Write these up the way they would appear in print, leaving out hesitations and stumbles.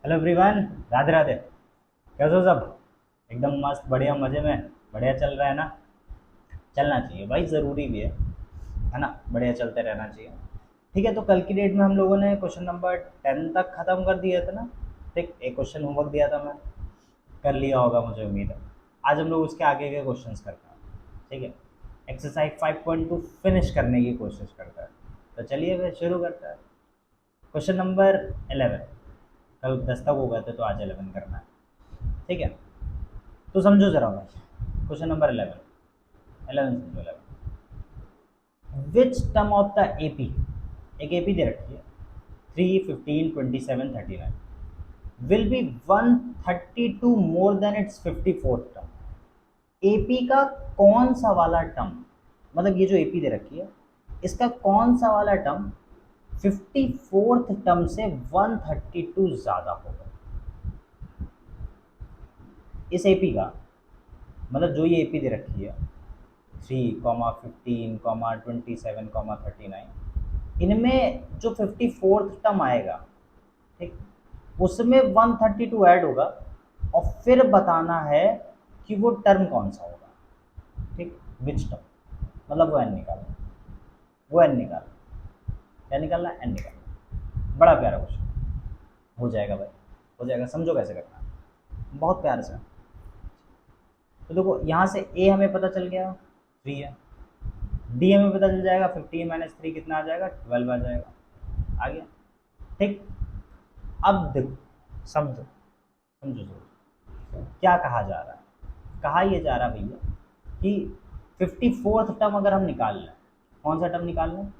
Hello everyone, Radhe Radhe. कैसे हो सब? एकदम मस्त, बढ़िया, मज़े में। बढ़िया चल रहा है ना? चलना चाहिए भाई, ज़रूरी भी है ना? बढ़िया चलते रहना चाहिए। ठीक है, तो कल की डेट में हम लोगों ने क्वेश्चन नंबर 10 तक ख़त्म कर दिया था ना? ठीक, एक क्वेश्चन होमवर्क दिया था मैं, कर लिया होगा मुझे उम्मीद है। आज हम लोग उसके आगे के क्वेश्चंस करते हैं। ठीक है, एक्सरसाइज 5.2 फिनिश करने की कोशिश करता है। तो चलिए फिर शुरू करते हैं। Question number 11। कल 10 तक हो गए थे तो आज 11 करना है। ठीक है, तो समझो जरा भाई, क्वेश्चन नंबर 11। 11 समझो। 11 which term of the AP, एक एपी दे रखी है 3, 15, 27, 39, will be 132 more than it's 54th term. AP का कौन सा वाला टर्म, मतलब ये जो एपी दे रखी है इसका कौन सा वाला टर्म 54th टर्म से 132 ज़्यादा होगा? इस एपी का मतलब जो ये एपी दे रखी है 3, 15, 27, 39, इनमें जो 54th टर्म आएगा, ठीक, उसमें 132 ऐड होगा और फिर बताना है कि वो टर्म कौन सा होगा। ठीक, विच टर्म, मतलब वो एन निकालना, वो एन निकालना, क्या निकालना? एन निकालना। बड़ा प्यारा क्वेश्चन हो जाएगा भाई, हो जाएगा। समझो कैसे करना है, बहुत प्यार से। तो देखो, यहाँ से ए हमें पता चल गया 3 है, डी हमें पता चल जाएगा 15 - 3 कितना आ जाएगा? 12 आ जाएगा। आ गया? ठीक, अब देखो, समझो समझो समझो क्या कहा जा रहा है। कहा ये जा रहा भैया कि 54th टर्म अगर हम निकाल लें, कौन सा टर्म निकाल लें?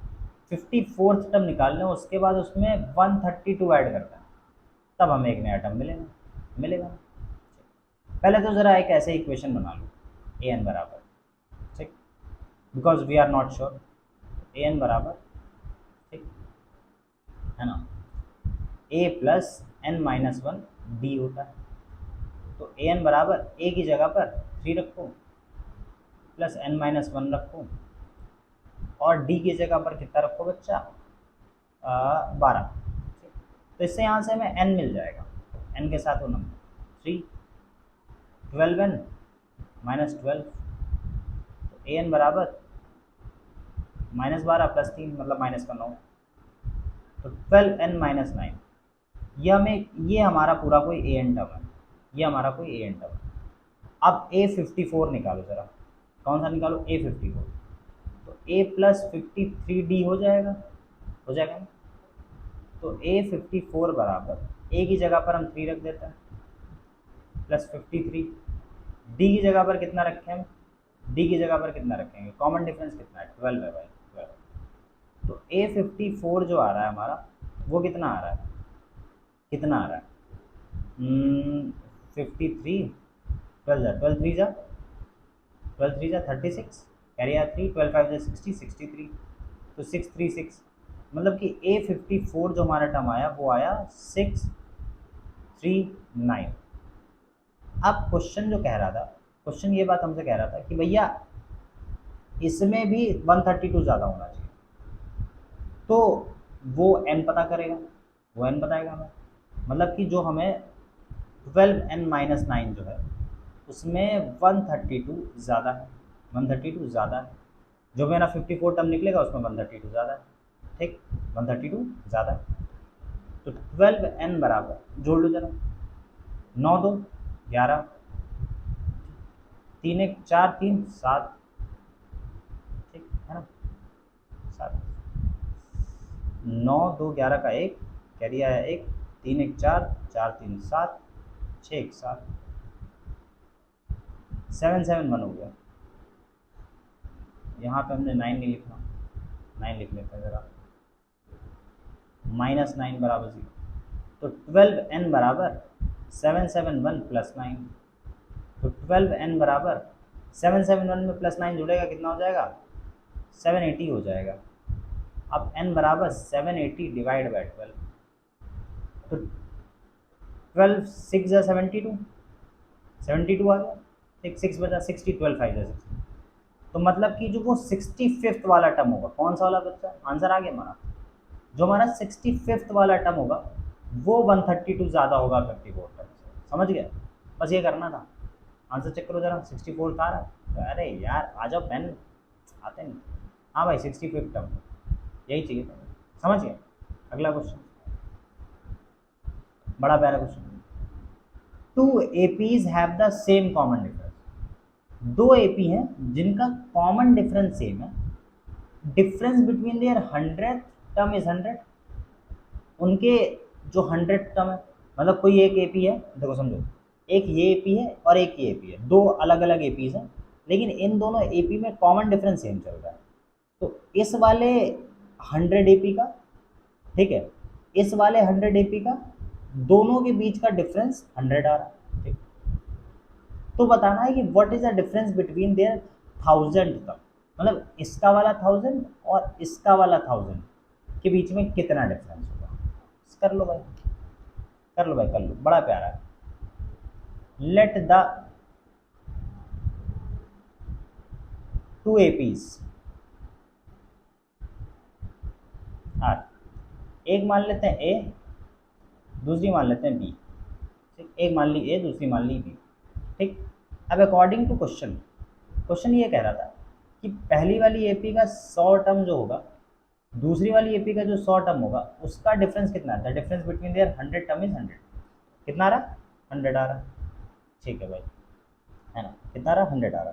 54th टर्म निकाल लें, उसके बाद उसमें 132 ऐड करना है, तब हमें एक नया टर्म मिलेगा। मिलेगा। पहले तो ज़रा एक ऐसे इक्वेशन बना लो, ए एन बराबर, ठीक, because we are not sure. A N बराबर, ठीक है ना, A plus N minus one D होता है। तो ए एन बराबर ए की जगह पर 3 रखो, प्लस एन माइनस वन रखो, और डी की जगह पर कितना रखो बच्चा? 12। तो इससे यहाँ से हमें एन मिल जाएगा, एन के साथ वो नंबर 3, 12n माइनस 12। तो ए एन बराबर -12 + 3 मतलब -9। तो 12n - 9, ये हमारा पूरा कोई ए एन टर्म है, ये हमारा कोई ए एन टर्म है। अब A54 निकालो ज़रा, कौन सा निकालो? A54। तो A प्लस 53D हो जाएगा, हो जाएगा ना? तो A54 बराबर A की जगह पर हम 3 रख देते हैं, प्लस 53। D की जगह पर कितना रखें हम? D की जगह पर कितना रखेंगे? कॉमन डिफरेंस कितना है? 12 है भाई, 12। तो A54 जो आ रहा है हमारा, वो कितना आ रहा है? कितना आ रहा है? 53, 12 36, कैरी आर 3, 12 5 60, 63। तो 636, मतलब कि A54 जो हमारा टर्म आया वो आया 639। अब क्वेश्चन जो कह रहा था, क्वेश्चन ये बात हमसे कह रहा था कि भैया इसमें भी 132 ज़्यादा होना चाहिए। तो वो n पता करेगा, वो n बताएगा हमें, मतलब कि जो हमें 12n - 9 जो है उसमें 132 ज़्यादा है, 132 ज़्यादा है। जो मेरा 54 टर्म निकलेगा उसमें 132 ज़्यादा है, ठीक, 132 ज़्यादा है। तो 12n बराबर जोड़ लो जरा, 9 2 11, 3 1 4 3 7, ठीक है ना? 7, 9 2 11 का 1, कैरी आया 1, 3 1 4, 4 3 7, 6 1 7, 7 7 1 हो गया। यहाँ पे हमने 9 नहीं लिखना, 9 लिख लेते हैं ज़रा, -9 बराबर 0। तो 12n बराबर 771 + 9। तो 12n बराबर 771 में +9 जुड़ेगा, कितना हो जाएगा? 780 हो जाएगा। अब n बराबर 780 डिवाइड बाई 12। तो 12 6 या 72, 72 आ गया, ठीक, 6 बचा 60, 12 5 या 60। तो मतलब कि जो वो 65th वाला टर्म होगा, कौन सा वाला बच्चा? आंसर आ गया हमारा। जो हमारा 65th वाला टर्म होगा वो 132 ज़्यादा होगा 54 टर्म से। समझ गए? बस ये करना था। आंसर चेक करो जरा, 64 था रहा तो अरे यार आ जाओ, पेन आते नहीं। हाँ भाई 65 टर्म, यही चाहिए था। समझ गए? अगला क्वेश्चन, बड़ा प्यारा question. Two APs have the same common difference. दो एपी हैं जिनका कॉमन डिफरेंस सेम है। Difference between their 100th term is 100। उनके जो 100 टर्म है, मतलब कोई एक एपी है, देखो समझो, एक ये एपी है और एक ये एपी है, दो अलग अलग एपीज हैं, लेकिन इन दोनों एपी में कॉमन डिफरेंस सेम चल रहा है। तो इस वाले 100 एपी का, ठीक है, इस वाले 100 एपी का, दोनों के बीच का डिफरेंस 100 आ रहा है, ठीक। तो बताना है कि what is the difference between there 1000 का, मतलब इसका वाला 1000 और इसका वाला 1000 के बीच में कितना डिफरेंस होगा। कर लो भाई, कर लो भाई, कर लो, बड़ा प्यारा है। Let the two APs are, एक मान लेते हैं ए, दूसरी मान लेते हैं बी, ठीक। एक मान ली ए, दूसरी मान ली बी, ठीक। अब अकॉर्डिंग टू क्वेश्चन, क्वेश्चन ये कह रहा था कि पहली वाली एपी का 100 टर्म जो होगा, दूसरी वाली एपी का जो 100 टर्म होगा, उसका डिफरेंस कितना आता है। Difference between there 100 term is 100। कितना आ रहा? 100 आ रहा, ठीक है भाई, है ना, कितना आ रहा? 100 आ रहा,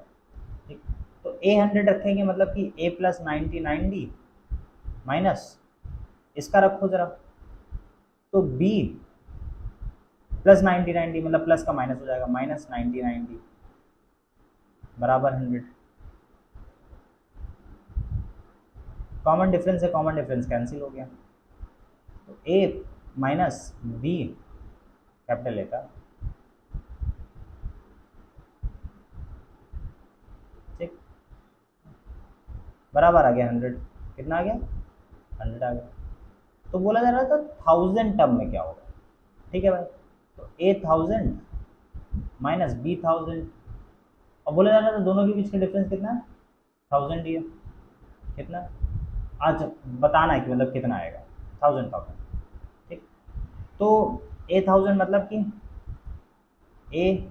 ठीक। तो ए 100 रखेंगे, मतलब कि ए प्लस 99 माइनस इसका रखो जरा, तो बी प्लस 90 मतलब प्लस का माइनस हो जाएगा, माइनस 90 बराबर 100। कॉमन डिफरेंस है, कॉमन डिफरेंस कैंसिल हो गया, तो ए माइनस बी कैपिटल ए का, ठीक, बराबर आ गया 100। कितना आ गया? 100 आ गया। तो बोला जा रहा था 1000 टर्म में क्या होगा, ठीक है भाई। तो ए 1000 माइनस बी 1000, और बोला जा रहा था दोनों के बीच का डिफरेंस कितना है? 1000 ही है। कितना? आज बताना है कि मतलब कितना आएगा, 1000, ठीक। तो ए 1000 मतलब कि ए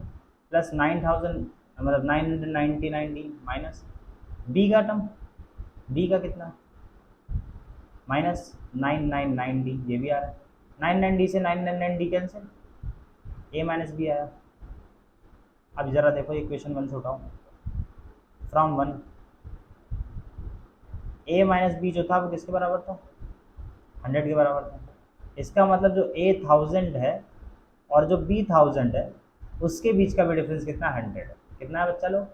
प्लस 9000, मतलब 999 माइनस बी का टर्म, बी का कितना, माइनस 999 ये भी आ रहा है, 99 से 999 कैंसिल, ए माइनस बी आया। अब जरा देखो इक्वेशन 1 से उठाओ, फ्रॉम 1 ए माइनस बी जो था वो किसके बराबर था? 100 के बराबर था। इसका मतलब जो ए 1000 है और जो बी 1000 है, उसके बीच का भी डिफरेंस कितना? 100 है। कितना है बच्चा लोग?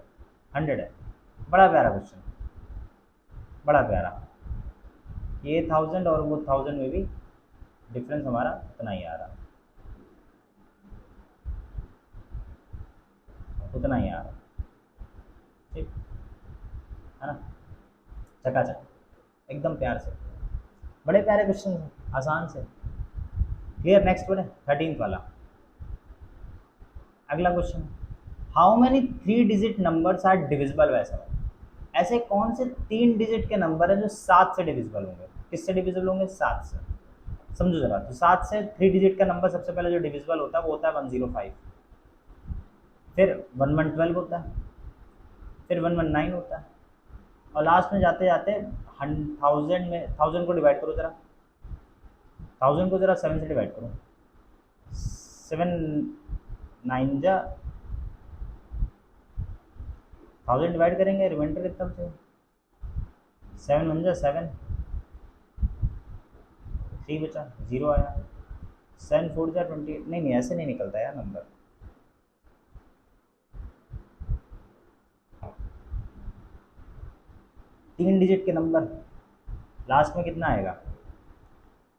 100 है। बड़ा प्यारा क्वेश्चन, बड़ा प्यारा। ये 1000 और वो 1000 में भी डिफरेंस हमारा उतना ही आ रहा, उतना ही आ रहा, ठीक है ना, चकाचक, एकदम प्यार से। बड़े प्यारे क्वेश्चन हैं, आसान से। क्लियर? नेक्स्ट बोले 13th वाला, अगला question, how many 3 digit numbers are divisible by 7। ऐसे कौन से 3 डिजिट के नंबर है जो 7 से डिविजिबल होंगे? किससे डिविजिबल होंगे? 7 से। समझो जरा, तो 7 से 3 डिजिट का नंबर सबसे पहले जो डिविजिबल होता है वो होता है 105, फिर 1112 होता है, फिर 119 होता है, और लास्ट में जाते जाते 1000 में 1000 को डिवाइड करो जरा, 1000 को जरा 7 से डिवाइड करो, 7 9 जा 1000 डिवाइड करेंगे, रिमाइंडर कितना बचेगा? 7 1 जा 7, 3 बचा, 0 आया, 7 4 जा 20, नहीं नहीं ऐसे नहीं निकलता यार नंबर। तीन डिजिट के नंबर लास्ट में कितना आएगा?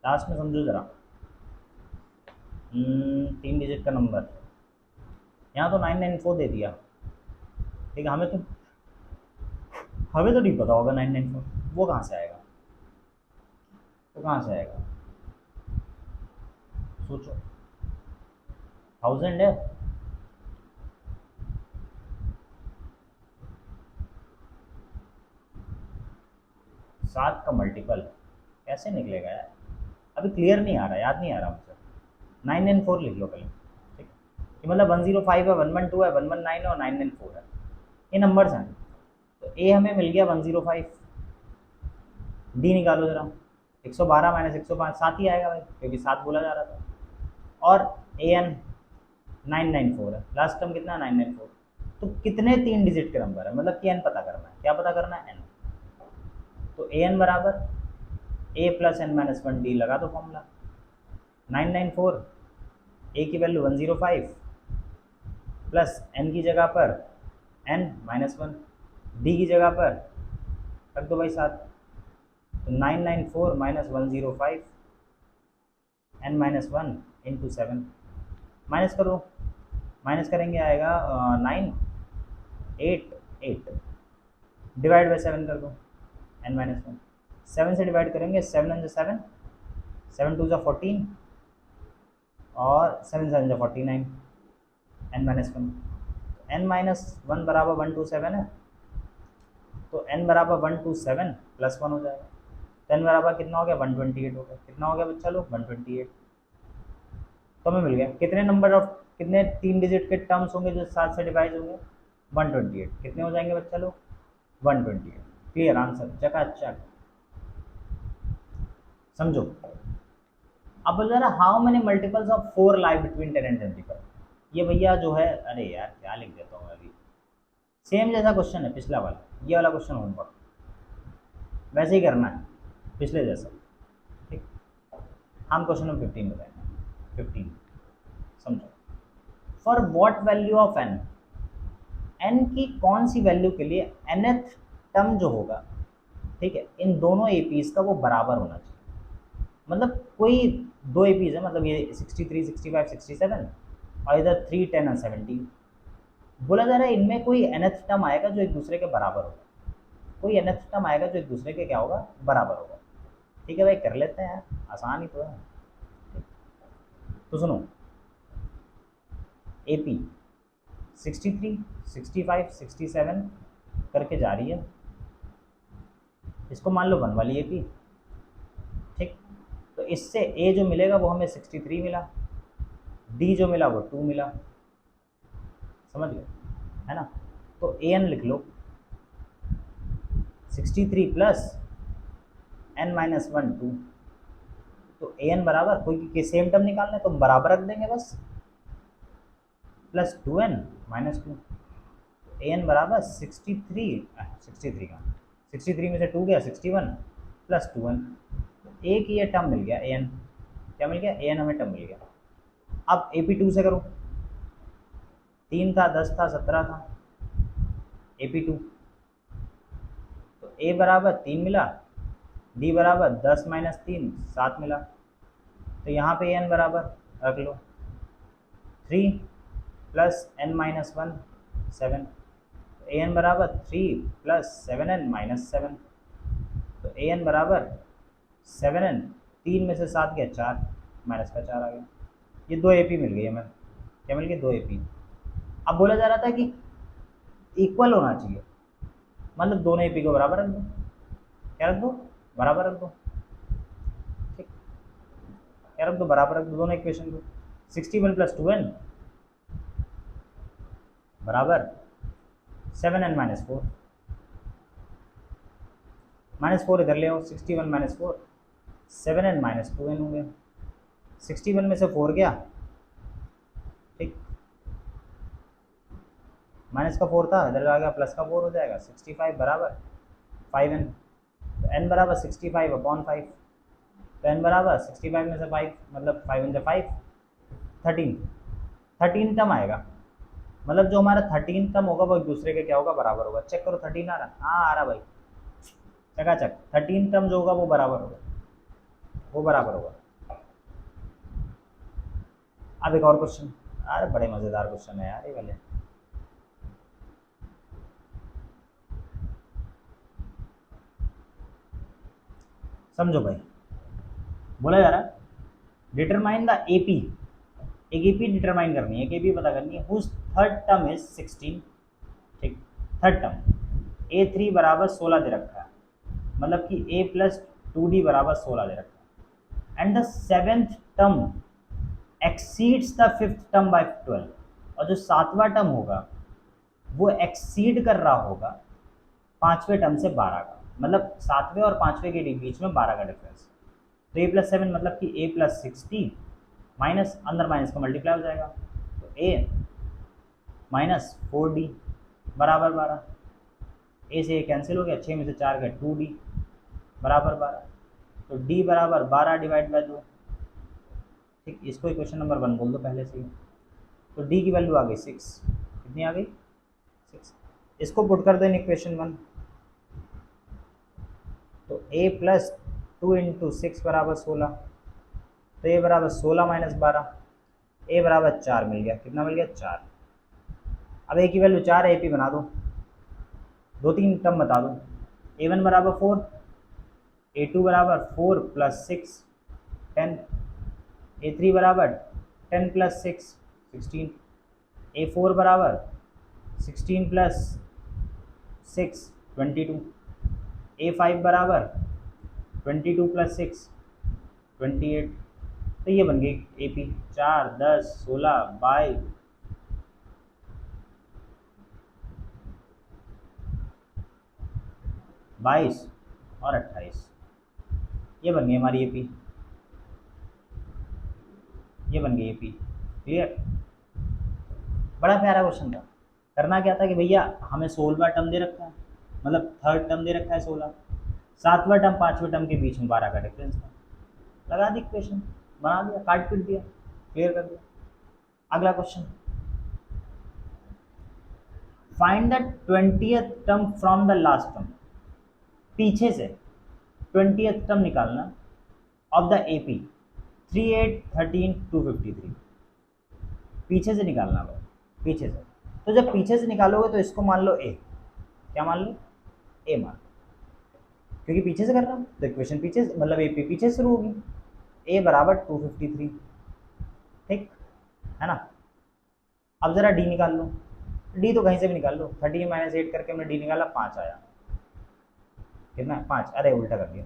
लास्ट में समझो जरा, 3 डिजिट का नंबर, यहाँ तो 994 दे दिया, ठीक है। हमें तो नहीं पता होगा 994, वो कहाँ से आएगा, वो कहाँ से आएगा? सोचो, 1000 है, सात का मल्टीपल कैसे निकलेगा यार? अभी क्लियर नहीं आ रहा, याद नहीं आ रहा मुझे। 994 लिख लो पहले, ठीक है, कि मतलब 105 है, 112 है, 119 है और 994 है, ये नंबर्स हैं। तो ए हमें मिल गया 105, डी निकालो जरा, 112 माइनस 105 7 ही आएगा भाई, क्योंकि 7 बोला जा रहा था, और ए एन 994 है, लास्ट टर्म कितना 994। तो कितने 3 डिजिट के नंबर है, मतलब कि एन पता करना है, क्या पता करना है, एन। तो ए एन बराबर A plus N minus one D, लगा दो फॉर्मूला। 994, ए की वैल्यू 105 प्लस एन की जगह पर एन माइनस वन, डी की जगह पर रख दो भाई 7। तो 994 minus 105 n minus one into 7, minus करो, माइनस करेंगे आएगा 988, डिवाइड बाई 7 कर दो, एन माइनस वन, 7 से डिवाइड करेंगे, 7 वन जो 7, 7 टू जो 14 और 7 7 जो 49, n minus one, n minus one बराबर 127 है, तो एन बराबर 127 प्लस 1 हो जाएगा, तो एन बराबर कितना हो गया 128 हो गया, कितना हो गया बच्चा लोग 128। तो हमें मिल गया कितने नंबर ऑफ, कितने 3 डिजिट के टर्म्स होंगे जो 7 से डिवाइड होंगे, 128, कितने हो जाएंगे बच्चा लोग 128। क्लियर आंसर, चकाचक। समझो, अब बोल रहा how many multiples of 4 lie between 10 and 25। ये भैया जो है, अरे यार क्या लिख देता हूँ अभी, सेम जैसा क्वेश्चन है पिछला वाला, ये वाला क्वेश्चन होमवर्क वैसे ही करना है पिछले जैसा, ठीक। हम क्वेश्चन नंबर 15 बताएंगे, 15 समझो। For what value of n, n की कौन सी वैल्यू के लिए nth टर्म जो होगा, ठीक है, इन दोनों एपीज का वो बराबर होना चाहिए। मतलब कोई दो एपीज है, मतलब ये 63, 65, 67 और इधर 3, 10 और 17, बोला जा रहा है इनमें कोई nth टर्म आएगा जो एक दूसरे के बराबर होगा, कोई nth टर्म आएगा जो एक दूसरे के क्या होगा, बराबर होगा। ठीक है भाई, कर लेते हैं यार, आसान ही तो है। तो सुनो, एपी 63, 65, 67 करके जा रही है, इसको मान लो 1 वाली एपी, ठीक। तो इससे ए जो मिलेगा वो हमें 63 मिला, डी जो मिला वो 2 मिला, समझ गए, है ना। तो ए एन लिख लो 63 प्लस एन माइनस वन 2, तो ए एन बराबर कोई सेम टर्म निकालना है तो बराबर रख देंगे बस, प्लस 2n माइनस 2, ए एन बराबर 63 का 63 में से 2 गया 61 प्लस 2n, ए की ये टर्म मिल गया, ए एन क्या मिल गया, ए एन हमें टर्म मिल गया। अब ए पी 2 से करो, 3 था 10 था 17 था, ए पी 2, तो ए बराबर 3 मिला, डी बराबर 10 माइनस 3 7 मिला, तो यहाँ पे एन बराबर रख लो 3 प्लस एन माइनस वन 7, तो ए एन बराबर 3 प्लस 7n माइनस 7, तो ए एन बराबर 7n, 3 में से 7 गया 4, माइनस का 4 आ गया। ये 2 एपी मिल गई हमें, क्या मिल गई 2 एपी। अब बोला जा रहा था कि इक्वल होना चाहिए, मतलब दोनों एपी को बराबर रख दो, क्या रख दो, बराबर रख दो, ठीक, क्या रख दो, बराबर रख दो दोनों इक्वेशन को। 61 प्लस 2n बराबर 7n माइनस 4, माइनस 4 इधर ले आओ, 61 माइनस 4 7n माइनस 2n हो गया, 61 में से 4 गया, ठीक, माइनस का 4 था इधर आ गया, प्लस का 4 हो जाएगा, 65 बराबर 5n, तो n बराबर 65 अपॉन 5, तो n बराबर 65 में से 5 मतलब 5 × 5 13 टर्म आएगा, मतलब जो हमारा 13 टर्म होगा वो एक दूसरे के क्या होगा, बराबर होगा। चेक करो 13 आ रहा, हाँ आ रहा भाई, चकाचक 13 टर्म जो होगा वो बराबर होगा, वो बराबर होगा। अब एक और क्वेश्चन, अरे बड़े मज़ेदार क्वेश्चन है यार ये वाले। समझो भाई, बोला जा रहा है डिटरमाइन द एपी, एक एपी डिटरमाइन करनी है, एक एपी पता करनी है, हुज थर्ड टर्म इज 16, ठीक, थर्ड टर्म A3 बराबर 16 दे रखा है, मतलब कि A प्लस 2D बराबर 16 दे रखा है, and the seventh term exceeds the fifth term by 12, और जो सातवां टर्म होगा वो एक्सीड कर रहा होगा पांचवें टर्म से 12 का, मतलब सातवें और पांचवें के बीच में 12 का डिफरेंस। तो ए प्लस 7 मतलब कि ए प्लस 16 माइनस अंदर माइनस का मल्टीप्लाई हो जाएगा, तो ए माइनस 4d बराबर 12। ए से ए कैंसिल हो गया, 6 में से 4 गए 2d बराबर 12। तो d बराबर 12 डिवाइड बाय 2। ठीक, इसको इक्वेशन नंबर 1 बोल दो पहले से ही। तो d की वैल्यू आ गई 6, कितनी आ गई 6। इसको पुट कर दो इन इक्वेशन 1। तो a प्लस 2 इंटू 6 बराबर 16, तो a बराबर 16 माइनस 12, a बराबर 4 मिल गया। कितना मिल गया 4। अब a की वैल्यू 4 है, AP बना दो, 2-3 टर्म बता दो। a1 बराबर 4, a2 बराबर 4 प्लस 6 10, a3 बराबर 10 प्लस 6 16, a4 बराबर 16 प्लस 6 22, a5 बराबर 22 प्लस 6 28। तो ये बन गई AP 4 10 16 22 22 और 28। ये बन गई हमारी AP, ये बन गई AP। क्लियर? बड़ा प्यारा क्वेश्चन था। करना क्या था कि भैया हमें 16वां टर्म दे रखा है, मतलब थर्ड टर्म दे रखा है 16, सातवां टर्म पांचवें टर्म के बीच में 12 का डिफरेंस था। लगा दी इक्वेशन, बना दिया, काट पीट दिया, क्लियर कर दिया। अगला question, find the 20th term from the last term. पीछे से 20th टर्म निकालना ऑफ द AP 3 8 13 253। पीछे से निकालना भाई, पीछे से। तो जब पीछे से निकालोगे तो इसको मान लो A, क्या मान लो A मान, क्योंकि पीछे से कर रहा हूँ तो इक्वेशन पीछे से, मतलब AP पीछे से शुरू होगी। A बराबर 253, ठीक है ना। अब जरा D निकाल लो, D तो कहीं से भी निकाल लो। 13 माइनस 8 करके हमने D निकाला, 5 आया। कितना 5, अरे उल्टा कर दिया,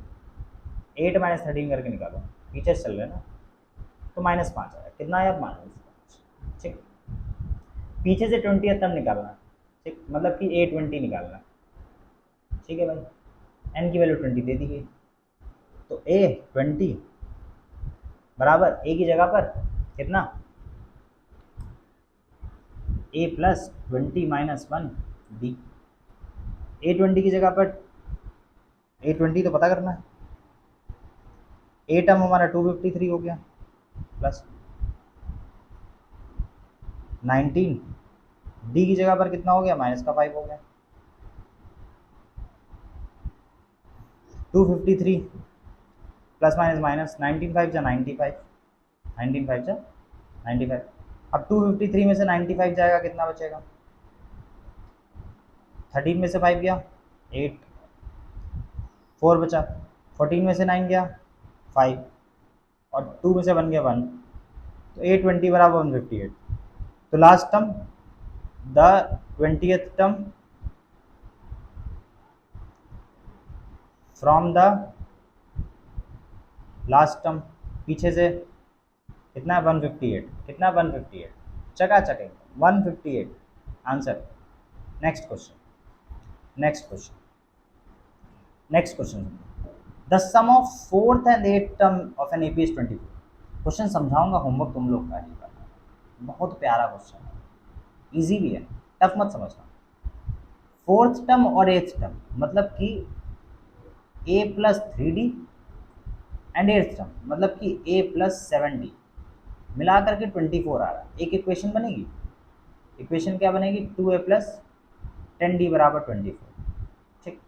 8 माइनस 13 करके निकालो, पीछे से चल रहे ना, तो -5 आया। कितना आया -5। ठीक, पीछे से 20th टर्म निकालना, ठीक, मतलब कि A20 निकालना। ठीक है भाई, n की वैल्यू 20 दे दी गई, तो A20 बराबर A की जगह पर कितना A plus 20 minus 1 D। A20 की जगह पर A20 तो पता करना है। A टर्म हमारा 253 हो गया, प्लस 19, D की जगह पर कितना हो गया माइनस का 5 हो गया। 253 प्लस माइनस माइनस 19 5 जा 95, 19 5 जा 95। अब 253 में से 95 जाएगा, कितना बचेगा 13 में से 5 गया 8, 4 बचा, 14 में से 9 गया 5, और 2 में से 1 गया 1, तो A20 बराबर 158। तो last term the 20th term from the last term, पीछे से कितना है 158, कितना 158, चकाचक है 158 answer. Next question, next question, next question, the sum of 4th and 8th term of an AP is 24। Question समझाऊंगा, होमवर्क तुम लोग का है, बहुत प्यारा क्वेश्चन है, इजी भी है, टफ मत समझना। 4th टर्म और 8th टर्म मतलब कि A plus 3D and 8th term मतलब कि A प्लस 7D मिला करके 24 आ रहा है। एक इक्वेशन बनेगी, इक्वेशन क्या बनेगी 2A प्लस 10D बराबर 24, ठीक।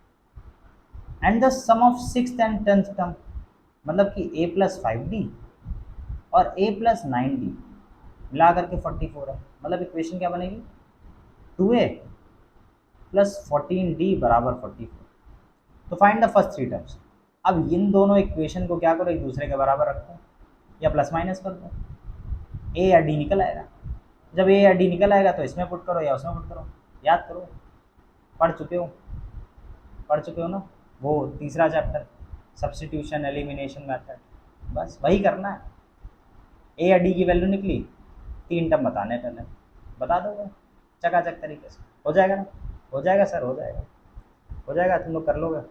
And the sum of 6th and 10th term मतलब कि A प्लस 5D और A प्लस 9D मिला करके 44 है, मतलब इक्वेशन क्या बनेगी 2A प्लस 14D बराबर 44। तो फाइंड द फर्स्ट 3 टर्म्स। अब इन दोनों इक्वेशन को क्या करो, एक दूसरे के बराबर रखो या प्लस माइनस कर दो, A या D निकल आएगा। जब A या D निकल आएगा तो इसमें पुट करो या उसमें पुट करो। याद करो, पढ़ चुके हो, पढ़ चुके हो ना वो तीसरा चैप्टर सब्स्टिट्यूशन एलिमिनेशन मेथड, बस वही करना है। ए या डी की वैल्यू निकली, 3 टर्म बताने हैं पहले, बता दोगे चकाचक तरीके से, हो जाएगा ना? हो जाएगा सर, हो जाएगा, हो जाएगा, तुम लोग कर लोगे,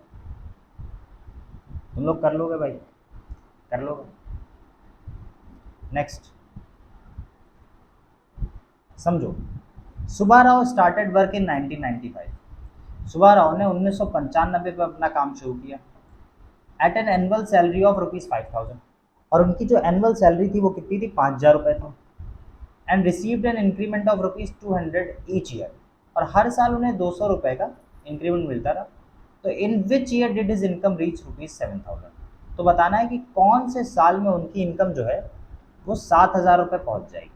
तुम लोग कर लोगे भाई, कर लोगे। नेक्स्ट समझो, Subbarao started work in 1995। Subbarao ने 1995 में अपना काम शुरू किया at an annual salary of ₹5000, और उनकी जो एनुअल सैलरी थी वो कितनी थी? 5000 रुपये थी। And received an increment of ₹200 each year, और हर साल उन्हें 200 रुपये का इंक्रीमेंट मिलता रहा। तो in which year did his income reach ₹7000? तो बताना है कि कौन से साल में उनकी इनकम जो है वो 7000 रुपये पहुँच जाएगी।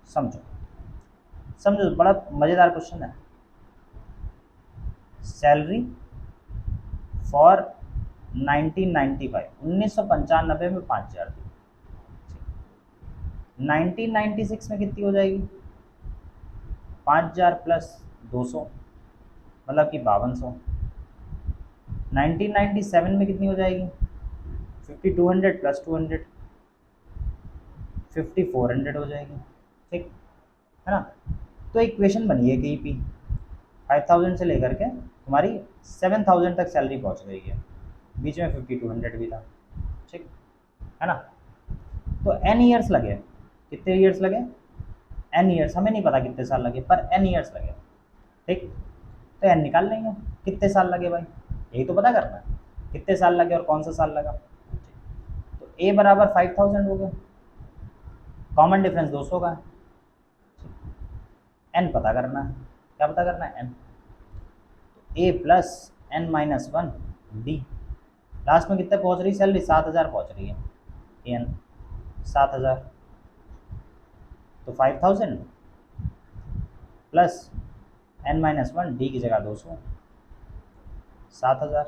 समझो समझो, बड़ा मज़ेदार क्वेश्चन है। सैलरी फॉर 1995, 1995 में 5000 थी, 1996 में कितनी हो जाएगी? 5000 प्लस 200 मतलब कि 5200। 1997 में कितनी हो जाएगी? 5200 प्लस 200, 5400 हो जाएगी, ठीक है ना? तो इक्वेशन बनी है कि पी 5000 से लेकर के तुम्हारी 7000 तक सैलरी पहुंच गई है, बीच में 5200 भी था, ठीक है ना? तो एन ईयर्स लगे, कितने ईयर्स लगे? एन ईयर्स, हमें नहीं पता कितने साल लगे, पर एन ईयर्स लगे, ठीक। तो एन निकाल लेंगे, कितने साल लगे भाई, यही तो पता करना है, कितने साल लगे और कौन सा साल लगा। तो ए बराबर 5000 हो गया, कॉमन डिफरेंस 200 का है, एन पता करना है, क्या पता करना है? N. A plus N minus one D, last में कितने पहुंच रही सैलरी? 7000 पहुंच रही है, एन 7000, तो 5000 plus N minus one, D की जगह 200, 7000,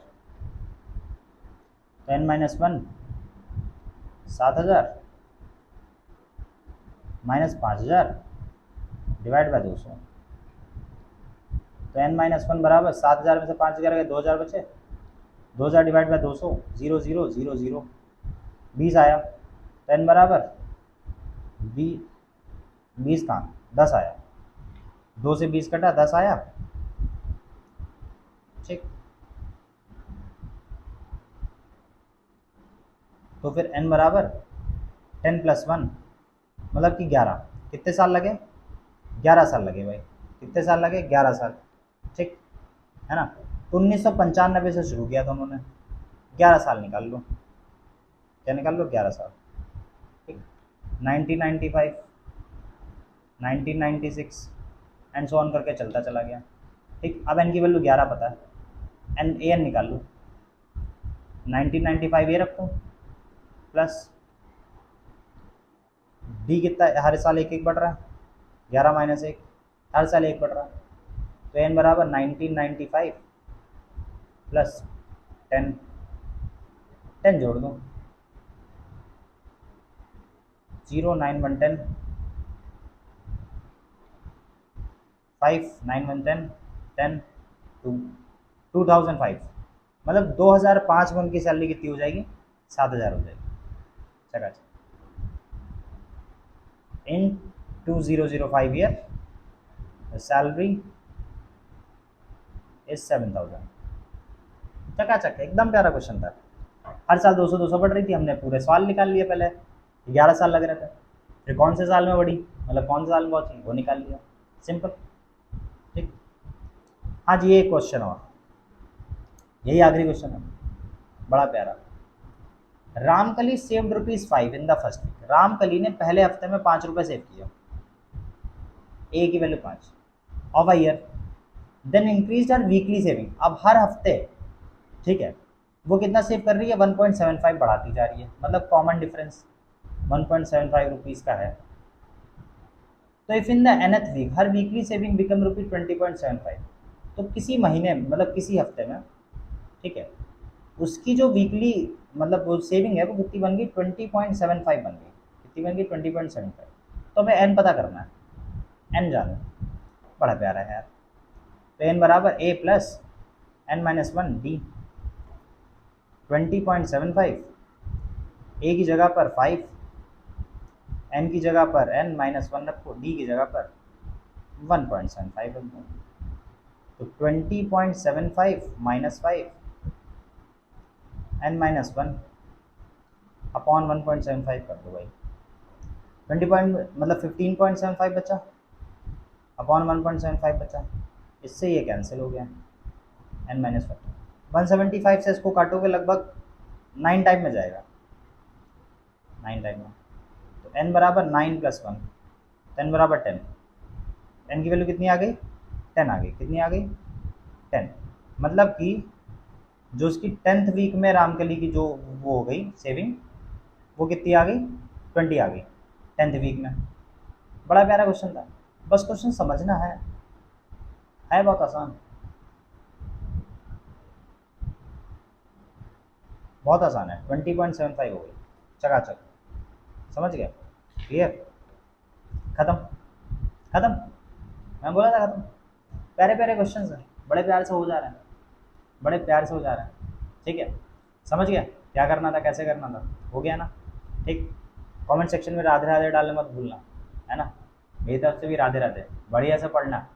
तो n minus one 7000 minus 5000 divide by 200, तो एन माइनस वन बराबर 7000 में से 5000 गए, 2000 बचे, 2000 डिवाइड बाय 200, 0 0 0 0, 20 आया। तो एन बराबर 20 कहाँ, 10 आया, 2 से 20 कटा, 10 आया, ठीक। तो फिर n बराबर 10 प्लस 1 मतलब कि 11, कितने साल लगे? 11 साल लगे भाई, कितने साल लगे? 11 साल, ठीक है ना? तो 1995 से शुरू किया था उन्होंने, 11 साल निकाल लो, क्या निकाल लो? 11 साल, ठीक। 1995, 1996 एंड सो ऑन करके चलता चला गया, ठीक। अब एन की वैल्यू 11 पता है, एन ए एन निकाल लो, 1995 ये रखो प्लस डी कितना, हर साल एक एक बढ़ रहा है, 11 माइनस 1, हर साल एक बढ़ रहा है, तो एन बराबर 1995 प्लस 10, 10 जोड़ दो, 0 9 1 10, 5 9 1 10, 10 2, 2005 मतलब 2005 में उनकी सैलरी कितनी हो जाएगी? 7000 हो जाएगी, चका इन 2005 ईयर सैलरी इज 7000, चकाचक, एकदम प्यारा क्वेश्चन था। हर साल 200 200 बढ़ रही थी, हमने पूरे साल निकाल लिए, पहले 11 साल लग रहे थे, फिर कौन से साल में बढ़ी मतलब कौन से साल में पहुंची वो निकाल लिया, सिंपल, ठीक। हाँ जी, ये एक क्वेश्चन और, यही आखिरी क्वेश्चन है, बड़ा प्यारा। Ramkali saved ₹5 in the first week, Ramkali ने पहले हफ्ते में 5 रुपये सेव किया, ए की value 5 of a year, then increase her weekly saving, अब हर हफ्ते, ठीक है, वो कितना सेव कर रही है? 1.75 बढ़ाती जा रही है, मतलब कॉमन डिफरेंस 1.75 रुपीज़ का है। तो if in the nth week her weekly saving become ₹20.75, तो किसी महीने मतलब किसी हफ्ते में, ठीक है, उसकी जो वीकली मतलब वो सेविंग है वो कितनी बन गई? 20.75 बन गई, कितनी बन गई? 20.75। तो हमें एन पता करना है, एन जानो, बड़ा प्यारा है यार। तो एन बराबर A plus N minus one D, 20.75, A की जगह पर 5, n की जगह पर n माइनस 1 रखो, d की जगह पर 1.75 रख दो, तो 20.75 माइनस 5 n माइनस 1 अपॉन 1.75 कर दो भाई। 20 पॉइंट मतलब 15.75 बचा अपॉन 1.75 बचा, इससे ये कैंसिल हो गया n माइनस 175 से इसको काटोगे लगभग 9 टाइप में जाएगा, 9 टाइप में, तो n बराबर 9 प्लस 1, तो n बराबर 10, n की वैल्यू कितनी आ गई 10 आ गई, कितनी आ गई 10, मतलब कि जो उसकी 10th वीक में रामकली की जो वो हो गई सेविंग, वो कितनी आ गई 20 आ गई 10th वीक में। बड़ा प्यारा क्वेश्चन था, बस क्वेश्चन समझना है बहुत आसान, बहुत आसान है। 20.75 हो गई चकाचक, समझ गया, क्लियर, खत्म खत्म, मैं बोला था खत्म। प्यारे प्यारे क्वेश्चन हैं, बड़े प्यार से हो जा रहे हैं, बड़े प्यार से हो जा रहे हैं, ठीक है, समझ गया क्या करना था कैसे करना था, हो गया ना, ठीक। कमेंट सेक्शन में राधे राधे डालने मत भूलना, है ना, मेरी तरफ से भी राधे राधे, बढ़िया से पढ़ना।